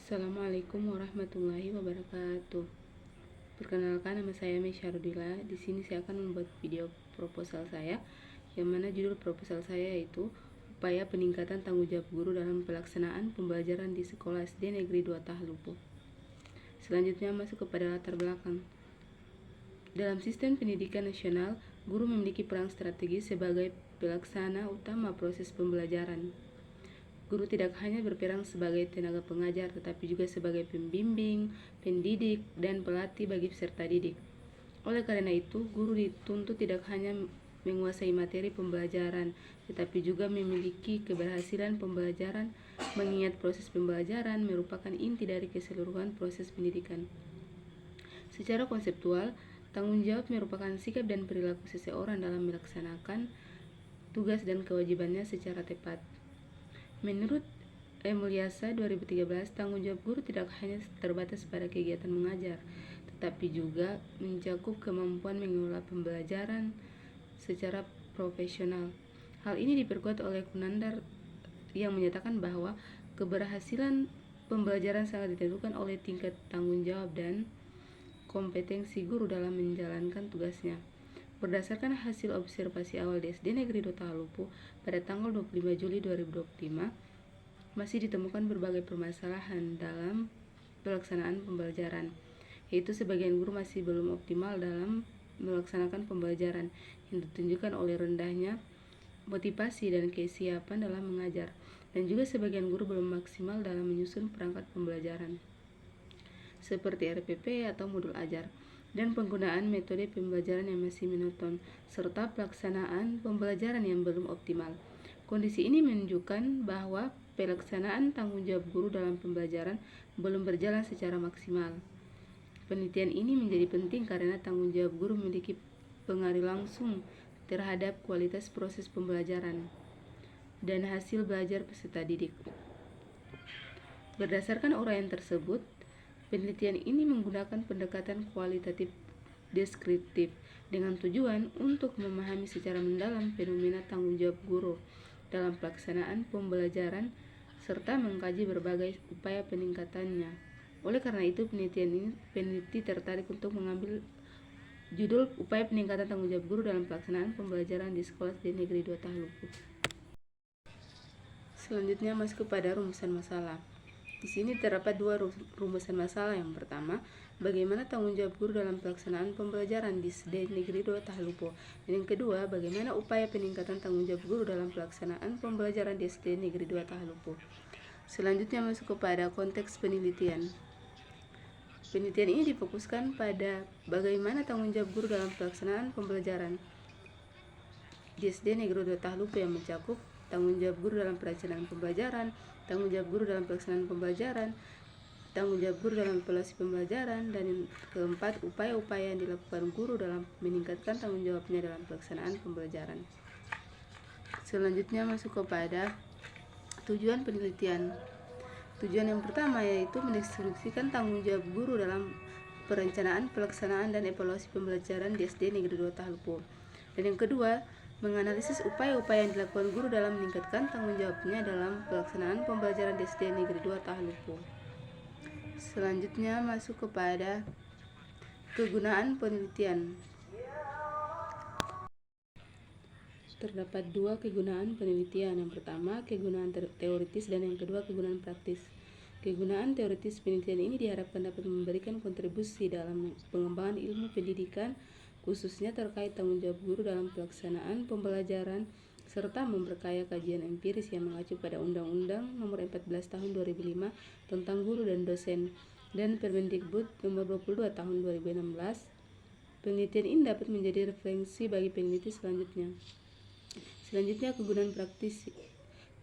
Assalamualaikum warahmatullahi wabarakatuh. Perkenalkan, nama saya Mesyarudila. Di sini saya akan membuat video proposal saya, yang mana judul proposal saya yaitu upaya peningkatan tanggung jawab guru dalam pelaksanaan pembelajaran di sekolah SD Negeri 2 Tahlupo. Selanjutnya masuk kepada latar belakang. Dalam sistem pendidikan nasional, guru memiliki peran strategis sebagai pelaksana utama proses pembelajaran. Guru tidak hanya berperan sebagai tenaga pengajar, tetapi juga sebagai pembimbing, pendidik, dan pelatih bagi peserta didik. Oleh karena itu, guru dituntut tidak hanya menguasai materi pembelajaran, tetapi juga memiliki keberhasilan pembelajaran, mengingat proses pembelajaran merupakan inti dari keseluruhan proses pendidikan. Secara konseptual, tanggung jawab merupakan sikap dan perilaku seseorang dalam melaksanakan tugas dan kewajibannya secara tepat. Menurut Mulyasa 2013, tanggung jawab guru tidak hanya terbatas pada kegiatan mengajar, tetapi juga mencakup kemampuan mengelola pembelajaran secara profesional. Hal ini diperkuat oleh Kunandar yang menyatakan bahwa keberhasilan pembelajaran sangat ditentukan oleh tingkat tanggung jawab dan kompetensi guru dalam menjalankan tugasnya. Berdasarkan hasil observasi awal di SD Negeri 2 Tahlupo pada tanggal 25 Juli 2025, masih ditemukan berbagai permasalahan dalam pelaksanaan pembelajaran, yaitu sebagian guru masih belum optimal dalam melaksanakan pembelajaran, yang ditunjukkan oleh rendahnya motivasi dan kesiapan dalam mengajar, dan juga sebagian guru belum maksimal dalam menyusun perangkat pembelajaran, seperti RPP atau modul ajar, dan penggunaan metode pembelajaran yang masih monoton, serta pelaksanaan pembelajaran yang belum optimal. Kondisi ini menunjukkan bahwa pelaksanaan tanggung jawab guru dalam pembelajaran belum berjalan secara maksimal. Penelitian ini menjadi penting karena tanggung jawab guru memiliki pengaruh langsung terhadap kualitas proses pembelajaran dan hasil belajar peserta didik. Berdasarkan uraian tersebut, penelitian ini menggunakan pendekatan kualitatif deskriptif dengan tujuan untuk memahami secara mendalam fenomena tanggung jawab guru dalam pelaksanaan pembelajaran serta mengkaji berbagai upaya peningkatannya. Oleh karena itu, peneliti tertarik untuk mengambil judul upaya peningkatan tanggung jawab guru dalam pelaksanaan pembelajaran di sekolah SD Negeri 2 Tahlupo. Selanjutnya masuk kepada rumusan masalah. Di sini terdapat dua rumusan masalah. Yang pertama, bagaimana tanggung jawab guru dalam pelaksanaan pembelajaran di SD Negeri 2 Tahlupo. Dan yang kedua, bagaimana upaya peningkatan tanggung jawab guru dalam pelaksanaan pembelajaran di SD Negeri 2 Tahlupo. Selanjutnya masuk kepada konteks penelitian. Penelitian ini difokuskan pada bagaimana tanggung jawab guru dalam pelaksanaan pembelajaran di SD Negeri 2 Tahlupo, yang mencakup tanggung jawab guru dalam pelaksanaan pembelajaran, tanggung jawab guru dalam pelaksanaan pembelajaran, tanggung jawab guru dalam evaluasi pembelajaran, dan yang keempat, upaya-upaya yang dilakukan guru dalam meningkatkan tanggung jawabnya dalam pelaksanaan pembelajaran. Selanjutnya masuk kepada tujuan penelitian. Tujuan yang pertama yaitu mendistribusikan tanggung jawab guru dalam perencanaan, pelaksanaan, dan evaluasi pembelajaran di SD Negeri 2 Tahlupo. Dan yang kedua, menganalisis upaya-upaya yang dilakukan guru dalam meningkatkan tanggung jawabnya dalam pelaksanaan pembelajaran di SD Negeri 2 Tahlupo. Selanjutnya masuk kepada kegunaan penelitian. Terdapat dua kegunaan penelitian. Yang pertama, kegunaan teoritis, dan yang kedua, kegunaan praktis. Kegunaan teoritis penelitian ini diharapkan dapat memberikan kontribusi dalam pengembangan ilmu pendidikan, khususnya terkait tanggung jawab guru dalam pelaksanaan pembelajaran, serta memperkaya kajian empiris yang mengacu pada Undang-Undang Nomor 14 Tahun 2005 tentang guru dan dosen dan Permendikbud Nomor 22 Tahun 2016. Penelitian ini dapat menjadi referensi bagi peneliti selanjutnya. Selanjutnya, kegunaan praktis.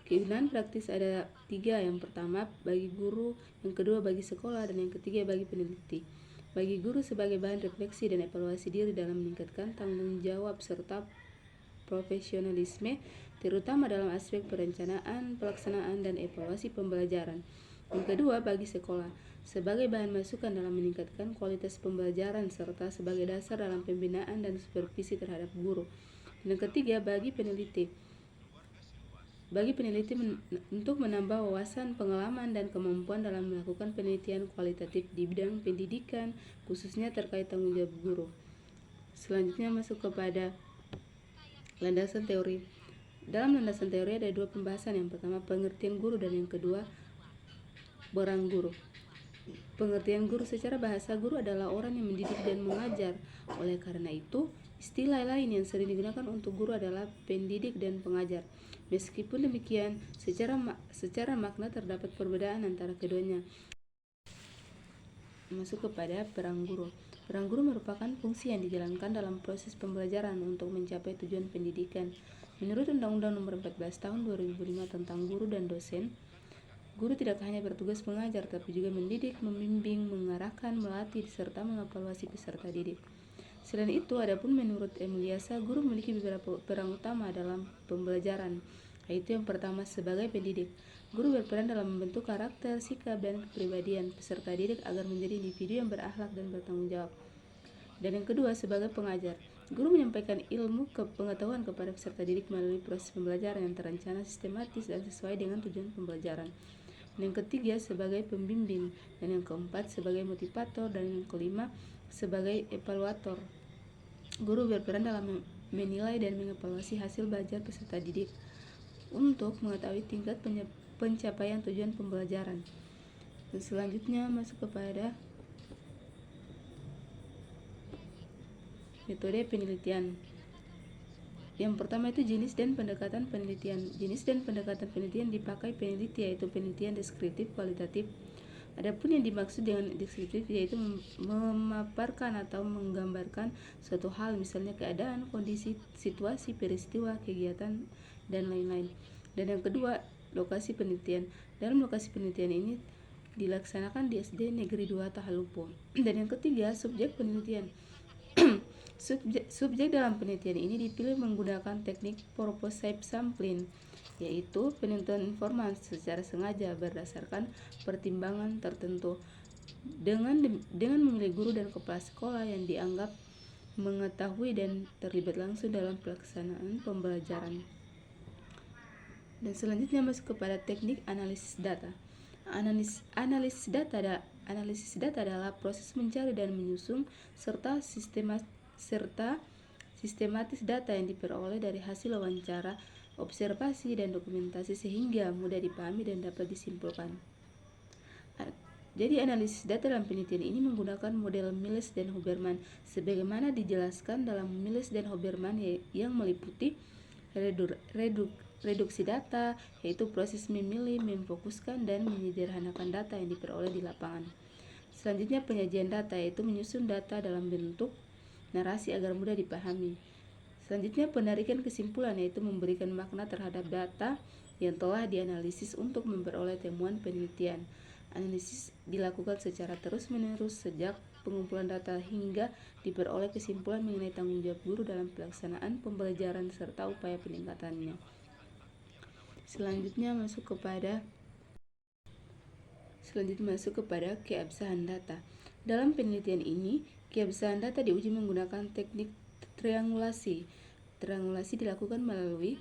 Kegunaan praktis ada tiga. Yang pertama bagi guru, yang kedua bagi sekolah, dan yang ketiga bagi peneliti. Bagi guru sebagai bahan refleksi dan evaluasi diri dalam meningkatkan tanggung jawab serta profesionalisme, terutama dalam aspek perencanaan, pelaksanaan, dan evaluasi pembelajaran. Yang kedua bagi sekolah, sebagai bahan masukan dalam meningkatkan kualitas pembelajaran serta sebagai dasar dalam pembinaan dan supervisi terhadap guru. Dan yang ketiga bagi peneliti, bagi peneliti untuk menambah wawasan, pengalaman, dan kemampuan dalam melakukan penelitian kualitatif di bidang pendidikan, khususnya terkait tanggung jawab guru. Selanjutnya masuk kepada landasan teori. Dalam landasan teori ada dua pembahasan, yang pertama pengertian guru dan yang kedua peran guru. Pengertian guru secara bahasa, guru adalah orang yang mendidik dan mengajar. Oleh karena itu, istilah lain yang sering digunakan untuk guru adalah pendidik dan pengajar. Meskipun demikian, secara makna terdapat perbedaan antara keduanya. Masuk kepada peran guru. Peran guru merupakan fungsi yang dijalankan dalam proses pembelajaran untuk mencapai tujuan pendidikan. Menurut Undang-Undang Nomor 14 Tahun 2005 tentang guru dan dosen, guru tidak hanya bertugas mengajar, tapi juga mendidik, membimbing, mengarahkan, melatih, serta mengevaluasi peserta didik. Selain itu, adapun menurut Emiliasa, guru memiliki beberapa peran utama dalam pembelajaran, yaitu yang pertama sebagai pendidik. Guru berperan dalam membentuk karakter, sikap, dan kepribadian peserta didik agar menjadi individu yang berakhlak dan bertanggung jawab. Dan yang kedua sebagai pengajar. Guru menyampaikan ilmu pengetahuan kepada peserta didik melalui proses pembelajaran yang terencana, sistematis, dan sesuai dengan tujuan pembelajaran. Dan yang ketiga sebagai pembimbing, dan yang keempat sebagai motivator, dan yang kelima sebagai evaluator. Guru berperan dalam menilai dan mengevaluasi hasil belajar peserta didik untuk mengetahui tingkat pencapaian tujuan pembelajaran. Dan selanjutnya masuk kepada metode penelitian. Yang pertama itu jenis dan pendekatan penelitian. Jenis dan pendekatan penelitian dipakai peneliti, yaitu penelitian deskriptif, kualitatif. Adapun yang dimaksud dengan deskriptif yaitu memaparkan atau menggambarkan suatu hal, misalnya keadaan, kondisi, situasi, peristiwa, kegiatan, dan lain-lain. Dan yang kedua, lokasi penelitian. Dalam lokasi penelitian ini dilaksanakan di SD Negeri 2 Tahalupo. Dan yang ketiga, subjek penelitian. Subjek dalam penelitian ini dipilih menggunakan teknik purposive sampling, yaitu penentuan informasi secara sengaja berdasarkan pertimbangan tertentu dengan memilih guru dan kepala sekolah yang dianggap mengetahui dan terlibat langsung dalam pelaksanaan pembelajaran. Dan selanjutnya masuk kepada teknik analisis data. Analisis data adalah proses mencari dan menyusun serta sistematis data yang diperoleh dari hasil wawancara, observasi, dan dokumentasi sehingga mudah dipahami dan dapat disimpulkan. Jadi analisis data dalam penelitian ini menggunakan model Miles dan Huberman sebagaimana dijelaskan dalam Miles dan Huberman yang meliputi reduksi data, yaitu proses memilih, memfokuskan, dan menyederhanakan data yang diperoleh di lapangan. Selanjutnya penyajian data, yaitu menyusun data dalam bentuk narasi agar mudah dipahami. Selanjutnya penarikan kesimpulan, yaitu memberikan makna terhadap data yang telah dianalisis untuk memperoleh temuan penelitian. Analisis dilakukan secara terus-menerus sejak pengumpulan data hingga diperoleh kesimpulan mengenai tanggung jawab guru dalam pelaksanaan pembelajaran serta upaya peningkatannya. Selanjutnya masuk kepada keabsahan data. Dalam penelitian ini, keabsahan data diuji menggunakan teknik triangulasi. Triangulasi dilakukan melalui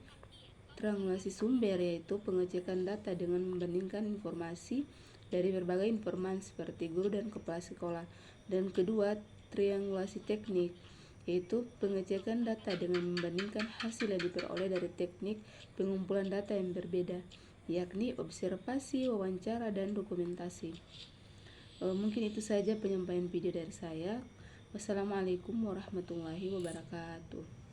triangulasi sumber, yaitu pengecekan data dengan membandingkan informasi dari berbagai informan seperti guru dan kepala sekolah. Dan kedua, triangulasi teknik, yaitu pengecekan data dengan membandingkan hasil yang diperoleh dari teknik pengumpulan data yang berbeda, yakni observasi, wawancara, dan dokumentasi. Mungkin itu saja penyampaian video dari saya. Wassalamualaikum warahmatullahi wabarakatuh.